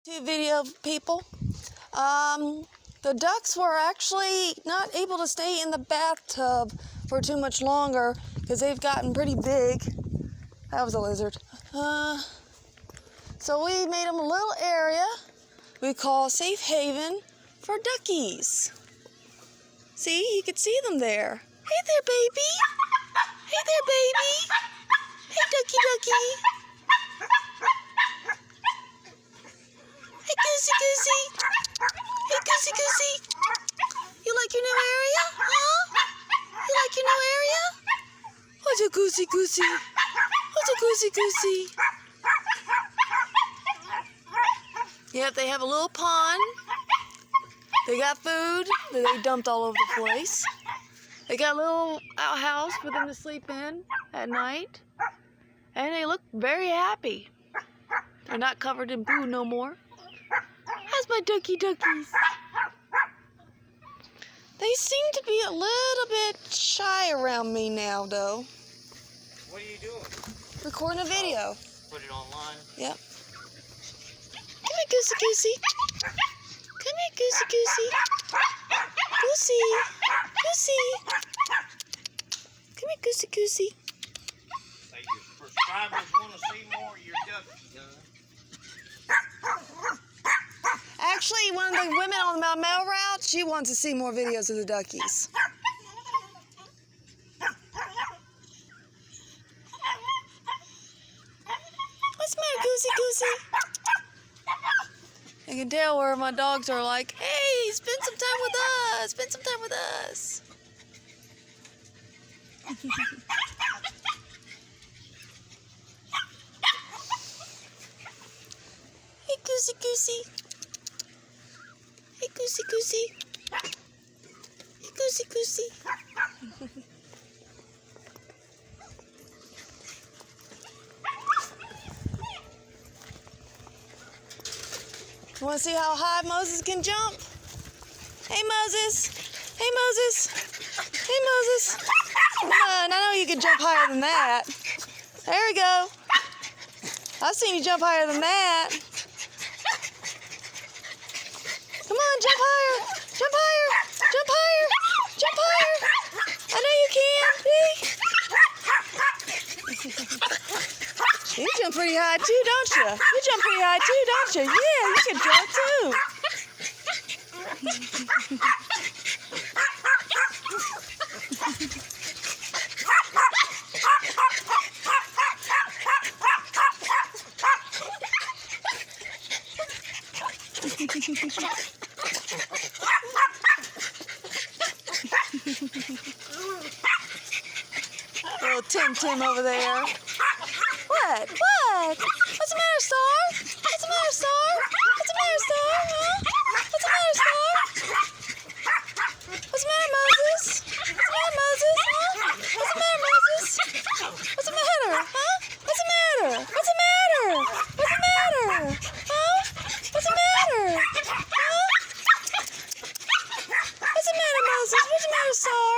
Video people. The ducks were actually not able to stay in the bathtub for too much longer because they've gotten pretty big. That was a lizard. So we made them a little area we call Safe Haven for duckies. See, you can see them there. Hey there, baby. Hey there, baby. Hey, ducky, ducky. Hey, goosey, goosey. Hey, goosey, goosey. You like your new area? Huh? You like your new area? What's a goosey, goosey? What's a goosey, goosey? Yep, they have a little pond. They got food that they dumped all over the place. They got a little outhouse for them to sleep in at night. And they look very happy. They're not covered in poo no more. How's my duckies? They seem to be a little bit shy around me now, though. What are you doing? Recording a video. Put it online? Yep. Come here, goosey, goosey. Come here, goosey, goosey. Goosey, goosey. Come here, goosey, goosey. Say your subscribers want to see more of your duckies, huh? Actually, one of the women on the mail route, she wants to see more videos of the duckies. What's the matter, goosey, goosey? I can tell where my dogs are like, hey, spend some time with us. Spend some time with us. Hey, goosey, goosey. Hey, goosey, goosey. Hey, goosey, goosey. You want to see how high Moses can jump? Hey, Moses. Hey, Moses. Hey, Moses. Come on, I know you can jump higher than that. There we go. I've seen you jump higher than that. Come on, jump higher. Jump higher. Jump higher. Jump higher. I know you can. You jump pretty high too, don't you? You jump pretty high too, don't you? Yeah, you can jump too. Little Tim over there. What? What? What's the matter, Star? What's the matter, Star? What's the matter, Star? Huh? What's the matter, Star? What's the matter, Moses? What's the matter, Moses? Huh? What's the matter, Moses? What's the matter? Huh? What's the matter? What's the matter? What's the matter? Huh? What's the matter? Huh? What's the matter, Moses? What's the matter, Star?